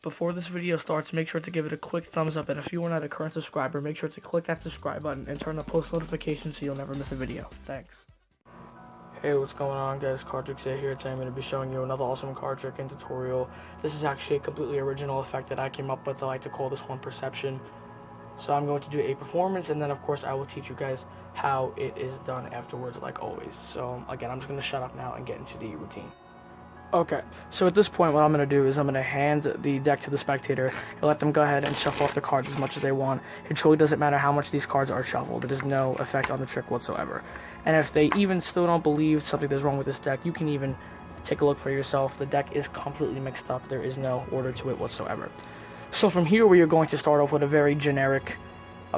Before this video starts, make sure to give it a quick thumbs up, and if you are not a current subscriber, make sure to click that subscribe button and turn on post notifications so you'll never miss a video. Thanks. Hey, what's going on, guys? Cardtrix here. Today I'm going to be showing you another awesome card trick and tutorial. This is actually a completely original effect that I came up with. I like to call this one perception. So I'm going to do a performance, and then of course I will teach you guys how it is done afterwards, like always. So again, I'm just going to shut up now and get into the routine. Okay, so at this point what I'm going to do is I'm going to hand the deck to the spectator and let them go ahead and shuffle off the cards as much as they want. It truly doesn't matter how much these cards are shuffled. It has no effect on the trick whatsoever. And if they even still don't believe something is wrong with this deck, you can even take a look for yourself. The deck is completely mixed up. There is no order to it whatsoever. So from here, we are going to start off with a very generic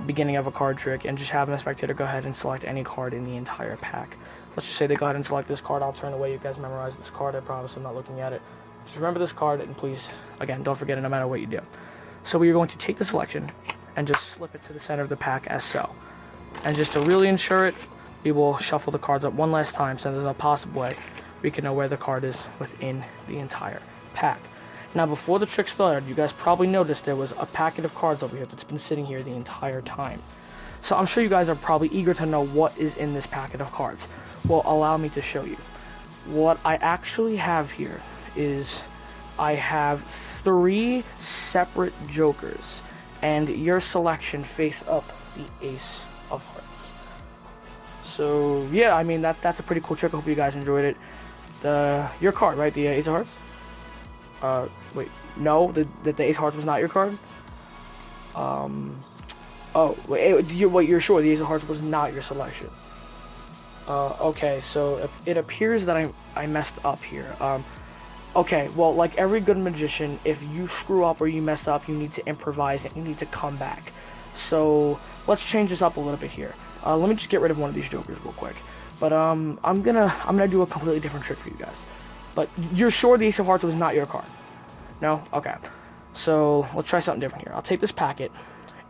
beginning of a card trick and just having the spectator go ahead and select any card in the entire pack. Let's just say they go ahead and select this card. I'll turn away. You guys memorize this card. I promise I'm not looking at it. Just remember this card, and please, again, don't forget it no matter what you do. So we are going to take the selection and just slip it to the center of the pack as so. And just to really ensure it, we will shuffle the cards up one last time so there's no possible way we can know where the card is within the entire pack. Now, before the trick started, you guys probably noticed there was a packet of cards over here that's been sitting here the entire time. So I'm sure you guys are probably eager to know what is in this packet of cards. Well, allow me to show you. What I actually have here is I have 3 separate jokers, and your selection face up the Ace of Hearts. So yeah, I mean that's a pretty cool trick. I hope you guys enjoyed it. Your card, right? The Ace of Hearts. Wait, no, the Ace of Hearts was not your card. Oh, wait, you're sure the Ace of Hearts was not your selection? Okay, so it appears that I messed up here. Okay, well, like every good magician, if you screw up or you mess up, you need to improvise and you need to come back. So let's change this up a little bit here. Let me just get rid of one of these jokers real quick. But I'm gonna do a completely different trick for you guys. But you're sure the Ace of Hearts was not your card? No? Okay. So let's try something different here. I'll take this packet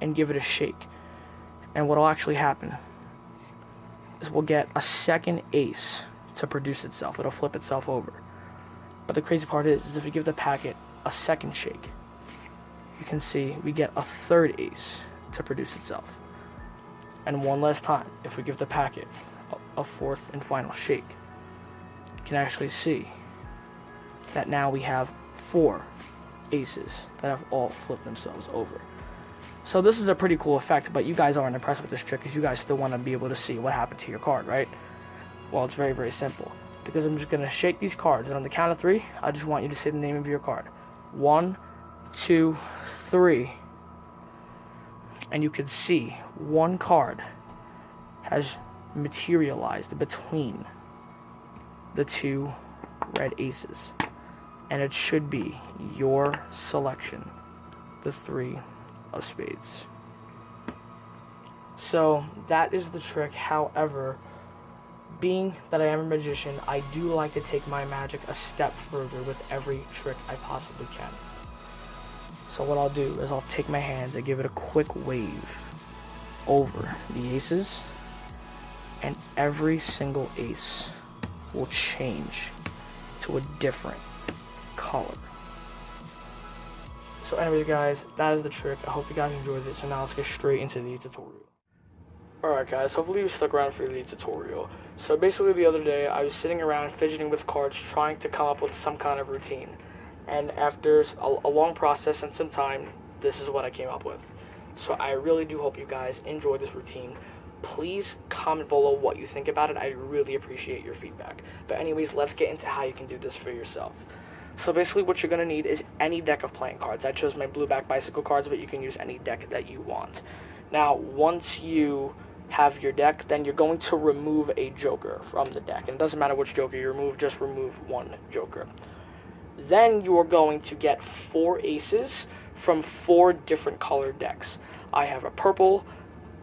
and give it a shake. And what'll actually happen is we'll get a second ace to produce itself. It'll flip itself over. But the crazy part is if you give the packet a second shake, you can see we get a third ace to produce itself. And one last time, if we give the packet a fourth and final shake, you can actually see that now we have 4 aces that have all flipped themselves over. So this is a pretty cool effect, but you guys aren't impressed with this trick because you guys still want to be able to see what happened to your card, right? Well, it's very, very simple. Because I'm just going to shake these cards, and on the count of 3, I just want you to say the name of your card. 1, 2, 3. And you can see one card has materialized between the 2 red aces. And it should be your selection, the 3 of spades. So that is the trick. However, being that I am a magician, I do like to take my magic a step further with every trick I possibly can. So what I'll do is I'll take my hand and give it a quick wave over the aces, and every single ace will change to a different color. So anyways, guys, that is the trick. I hope you guys enjoyed it. So now let's get straight into the tutorial. Alright guys, hopefully you stuck around for the tutorial. So basically the other day, I was sitting around fidgeting with cards trying to come up with some kind of routine. And after a long process and some time, this is what I came up with. So I really do hope you guys enjoy this routine. Please comment below what you think about it. I really appreciate your feedback. But anyways, let's get into how you can do this for yourself. So basically what you're going to need is any deck of playing cards. I chose my Blueback Bicycle cards, but you can use any deck that you want. Now, once you have your deck, then you're going to remove a joker from the deck. And it doesn't matter which joker you remove, just remove one joker. Then you are going to get 4 aces from 4 different colored decks. I have a purple,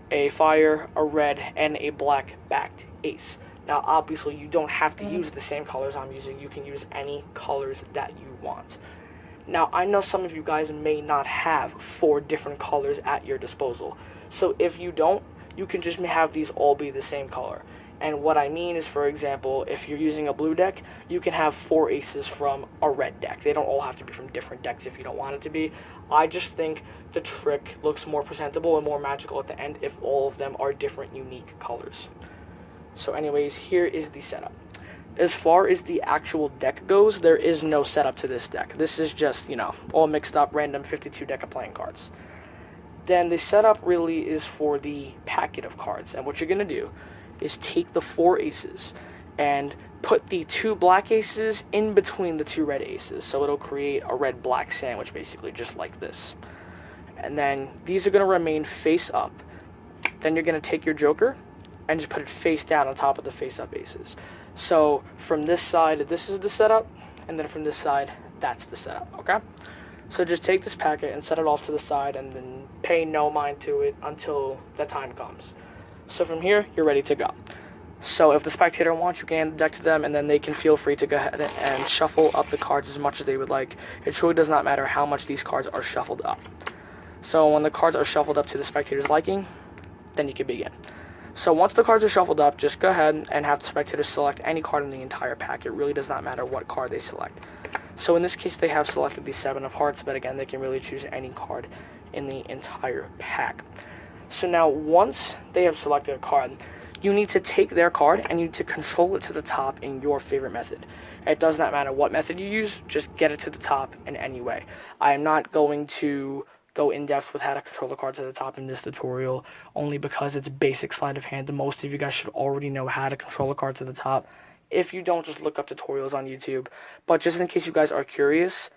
a fire, a red, and a black backed ace. Now, obviously, you don't have to use the same colors I'm using. You can use any colors that you want. Now, I know some of you guys may not have 4 different colors at your disposal. So if you don't, you can just have these all be the same color. And what I mean is, for example, if you're using a blue deck, you can have 4 aces from a red deck. They don't all have to be from different decks if you don't want it to be. I just think the trick looks more presentable and more magical at the end if all of them are different, unique colors. So anyways, here is the setup. As far as the actual deck goes, there is no setup to this deck. This is just, all mixed up, random 52 deck of playing cards. Then the setup really is for the packet of cards. And what you're going to do is take the 4 aces and put the 2 black aces in between the 2 red aces. So it'll create a red-black sandwich, basically, just like this. And then these are going to remain face up. Then you're going to take your joker and just put it face down on top of the face-up aces. So from this side, this is the setup, and then from this side, that's the setup, okay? So just take this packet and set it off to the side and then pay no mind to it until the time comes. So from here, you're ready to go. So if the spectator wants, you can hand the deck to them, and then they can feel free to go ahead and shuffle up the cards as much as they would like. It truly does not matter how much these cards are shuffled up. So when the cards are shuffled up to the spectator's liking, then you can begin. So once the cards are shuffled up, just go ahead and have the spectator select any card in the entire pack. It really does not matter what card they select. So in this case, they have selected the 7 of hearts, but again, they can really choose any card in the entire pack. So now, once they have selected a card, you need to take their card and you need to control it to the top in your favorite method. It does not matter what method you use, just get it to the top in any way. I am not going to go in depth with how to control the card to the top in this tutorial, only because it's basic sleight of hand. Most of you guys should already know how to control a card to the top. If you don't, just look up tutorials on YouTube. But just in case you guys are curious,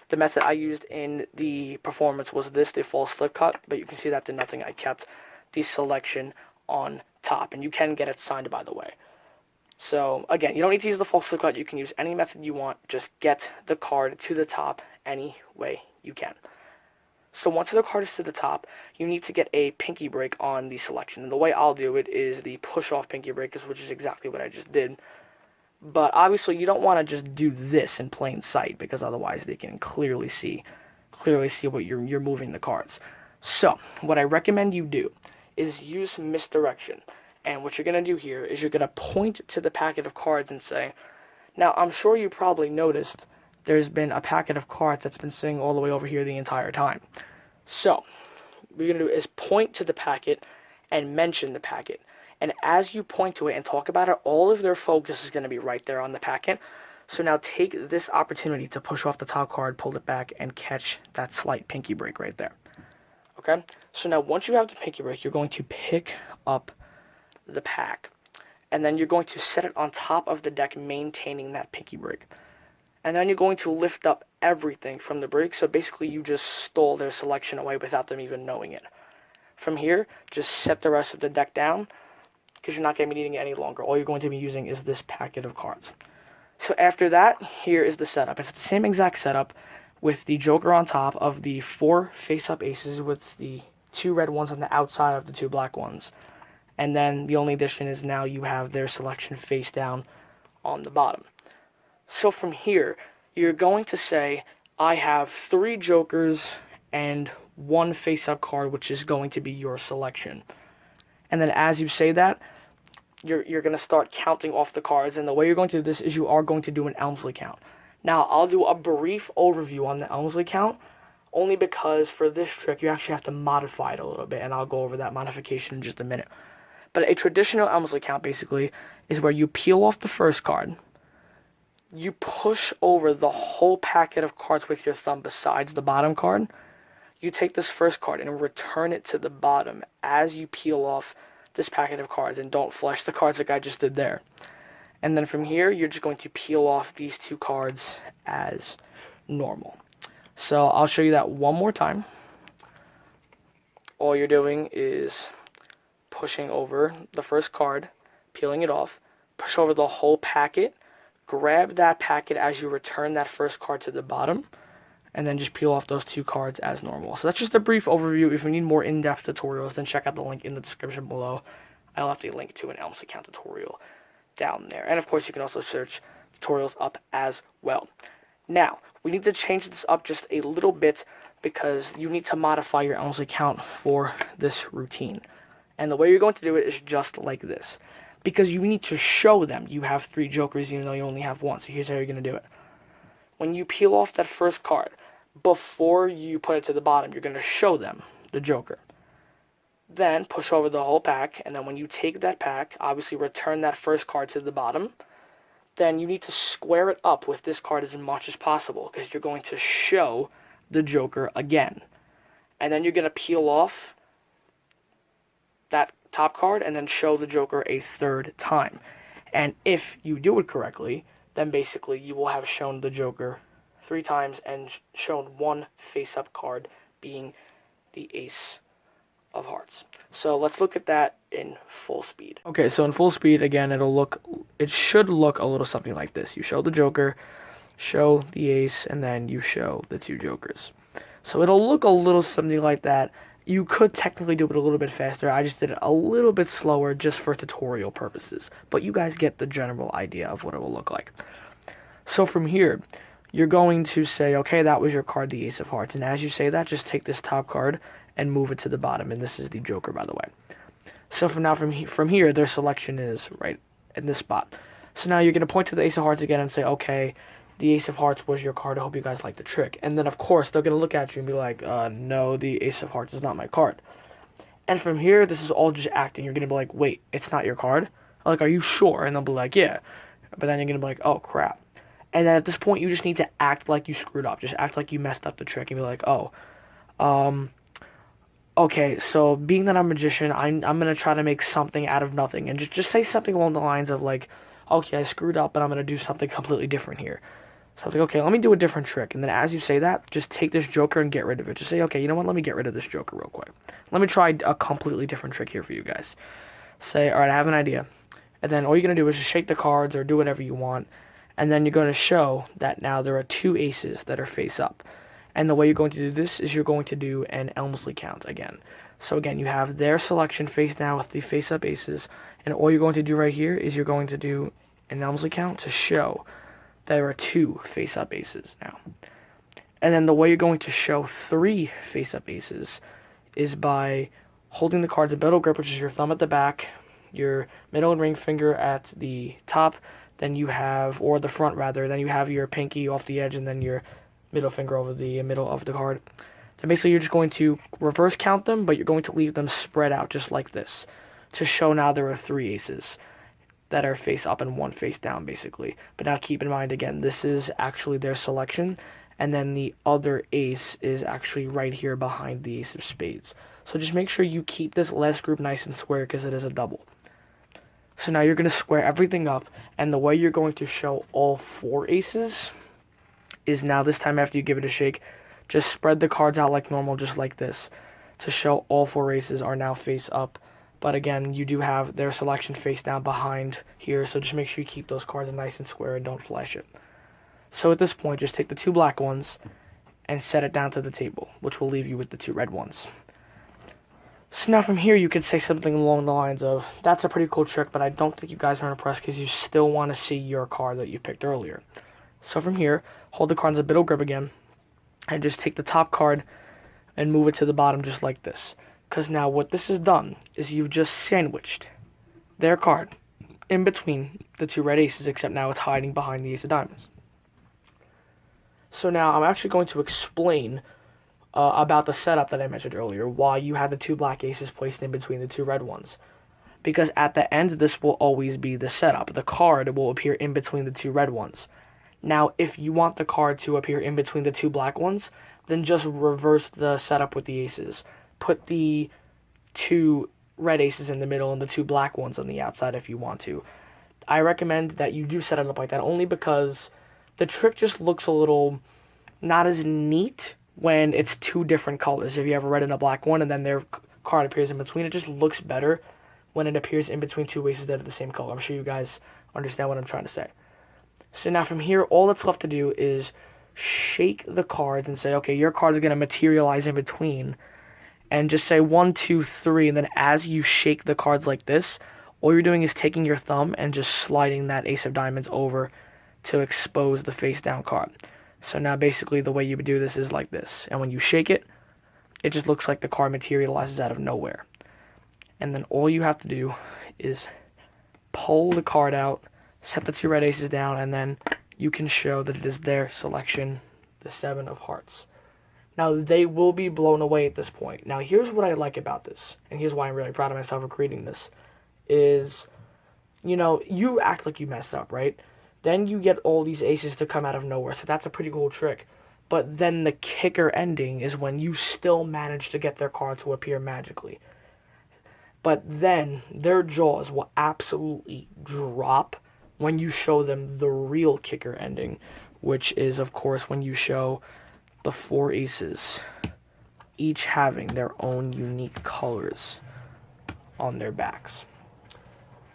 the method I used in the performance was this, the false slip cut, but you can see that did nothing. I kept the selection on top, and you can get it signed, by the way. So, again, you don't need to use the false slip cut. You can use any method you want. Just get the card to the top any way you can. So once the card is to the top, you need to get a pinky break on the selection. And the way I'll do it is the push-off pinky break, which is exactly what I just did. But obviously, you don't want to just do this in plain sight, because otherwise they can clearly see what you're moving the cards. So what I recommend you do is use misdirection. And what you're going to do here is you're going to point to the packet of cards and say, now I'm sure you probably noticed there's been a packet of cards that's been sitting all the way over here the entire time. So what you're going to do is point to the packet and mention the packet. And as you point to it and talk about it, all of their focus is going to be right there on the packet. So now take this opportunity to push off the top card, pull it back, and catch that slight pinky break right there. Okay? So now once you have the pinky break, you're going to pick up the pack. And then you're going to set it on top of the deck, maintaining that pinky break. And then you're going to lift up everything from the break. So basically you just stole their selection away without them even knowing it. From here, just set the rest of the deck down, because you're not going to be needing it any longer. All you're going to be using is this packet of cards. So after that, here is the setup. It's the same exact setup with the joker on top of the 4 face-up aces with the 2 red ones on the outside of the 2 black ones. And then the only addition is now you have their selection face down on the bottom. So from here, you're going to say, I have 3 jokers and 1 face-up card, which is going to be your selection. And then as you say that, you're going to start counting off the cards. And the way you're going to do this is you are going to do an Elmsley count. Now, I'll do a brief overview on the Elmsley count, only because for this trick, you actually have to modify it a little bit. And I'll go over that modification in just a minute. But a traditional Elmsley count, basically, is where you peel off the first card. You push over the whole packet of cards with your thumb besides the bottom card. You take this first card and return it to the bottom as you peel off this packet of cards, and don't flush the cards like I just did there. And then from here, you're just going to peel off these 2 cards as normal. So I'll show you that one more time. All you're doing is pushing over the first card, peeling it off, push over the whole packet, grab that packet as you return that first card to the bottom, and then just peel off those 2 cards as normal. So that's just a brief overview. If you need more in-depth tutorials, then check out the link in the description below. I'll have a link to an Elmsley count tutorial down there. And of course, you can also search tutorials up as well. Now, we need to change this up just a little bit because you need to modify your Elmsley count for this routine. And the way you're going to do it is just like this. because you need to show them you have 3 jokers even though you only have 1. So here's how you're going to do it. When you peel off that first card, before you put it to the bottom, you're going to show them the joker. Then push over the whole pack, and then when you take that pack, obviously return that first card to the bottom. Then you need to square it up with this card as much as possible, because you're going to show the joker again. And then you're going to peel off that top card and then show the joker a 3rd time. And if you do it correctly, then basically you will have shown the joker 3 times and shown 1 face-up card, being the ace of hearts. So let's look at that in full speed. Okay, so in full speed, again, it should look a little something like this. You show the joker, show the ace, and then you show the 2 jokers. So it'll look a little something like that. You could technically do it a little bit faster. I just did it a little bit slower just for tutorial purposes. But you guys get the general idea of what it will look like. So from here, you're going to say, okay, that was your card, the ace of hearts. And as you say that, just take this top card and move it to the bottom. And this is the joker, by the way. So from here, their selection is right in this spot. So now you're going to point to the ace of hearts again and say, okay, the ace of hearts was your card. I hope you guys like the trick. And then, of course, they're going to look at you and be like, no, the ace of hearts is not my card. And from here, this is all just acting. You're going to be like, wait, it's not your card? Like, are you sure? And they'll be like, yeah. But then you're going to be like, oh, crap. And then at this point, you just need to act like you screwed up. Just act like you messed up the trick and be like, oh, okay, so being that I'm a magician, I'm going to try to make something out of nothing. And just say something along the lines of like, okay, I screwed up, but I'm going to do something completely different here. So I was like, okay, let me do a different trick. And then as you say that, just take this joker and get rid of it. Just say, okay, you know what, let me get rid of this joker real quick. Let me try a completely different trick here for you guys. Say, all right, I have an idea. And then all you're going to do is just shake the cards or do whatever you want. And then you're going to show that now there are 2 aces that are face up. And the way you're going to do this is you're going to do an Elmsley count again. So again, you have their selection face down with the face up aces. And all you're going to do right here is you're going to do an Elmsley count to show there are 2 face up aces now. And then the way you're going to show 3 face up aces is by holding the cards in middle grip, which is your thumb at the back, your middle and ring finger at the top, then you have, or the front rather, then you have your pinky off the edge and then your middle finger over the middle of the card. Then basically you're just going to reverse count them, but you're going to leave them spread out just like this to show now there are 3 aces that are face up and 1 face down basically. But now keep in mind again, this is actually their selection, and then the other ace is actually right here behind the ace of spades. So just make sure you keep this last group nice and square because it is a double. So now you're going to square everything up, and the way you're going to show all 4 aces is now this time after you give it a shake, just spread the cards out like normal, just like this, to show all 4 aces are now face up. But again, you do have their selection face down behind here, so just make sure you keep those cards nice and square and don't flash it. So at this point, just take the 2 black ones and set it down to the table, which will leave you with the 2 red ones. So now from here, you could say something along the lines of, that's a pretty cool trick, but I don't think you guys are impressed because you still want to see your card that you picked earlier. So from here, hold the cards in middle grip again, and just take the top card and move it to the bottom just like this. Because now what this has done is you've just sandwiched their card in between the 2 red aces, except now it's hiding behind the ace of diamonds. So now I'm actually going to explain about the setup that I mentioned earlier, why you have the 2 black aces placed in between the 2 red ones. Because at the end, this will always be the setup. The card will appear in between the 2 red ones. Now, if you want the card to appear in between the 2 black ones, then just reverse the setup with the aces. Put the 2 red aces in the middle and the 2 black ones on the outside if you want to. I recommend that you do set it up like that only because the trick just looks a little not as neat when it's 2 different colors. If you have a red and a black one and then their card appears in between, it just looks better when it appears in between 2 aces that are the same color. I'm sure you guys understand what I'm trying to say. So now from here, all that's left to do is shake the cards and say, okay, your card is going to materialize in between. And just say 1, 2, 3, and then as you shake the cards like this, all you're doing is taking your thumb and just sliding that ace of diamonds over to expose the face down card. So now basically the way you would do this is like this. And when you shake it, it just looks like the card materializes out of nowhere. And then all you have to do is pull the card out, set the 2 red aces down, and then you can show that it is their selection, the 7 of hearts. Now, they will be blown away at this point. Now, here's what I like about this, and here's why I'm really proud of myself for creating this, is, you know, you act like you messed up, right? Then you get all these aces to come out of nowhere, so that's a pretty cool trick. But then the kicker ending is when you still manage to get their card to appear magically. But then their jaws will absolutely drop when you show them the real kicker ending, which is, of course, when you show the 4 aces, each having their own unique colors on their backs.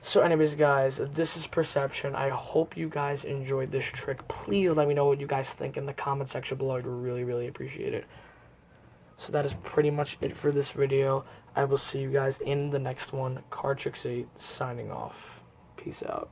So anyways, guys, this is Perception. I hope you guys enjoyed this trick. Please let me know what you guys think in the comment section below. I'd really, really appreciate it. So that is pretty much it for this video. I will see you guys in the next one. Cardtrix 8 signing off. Peace out.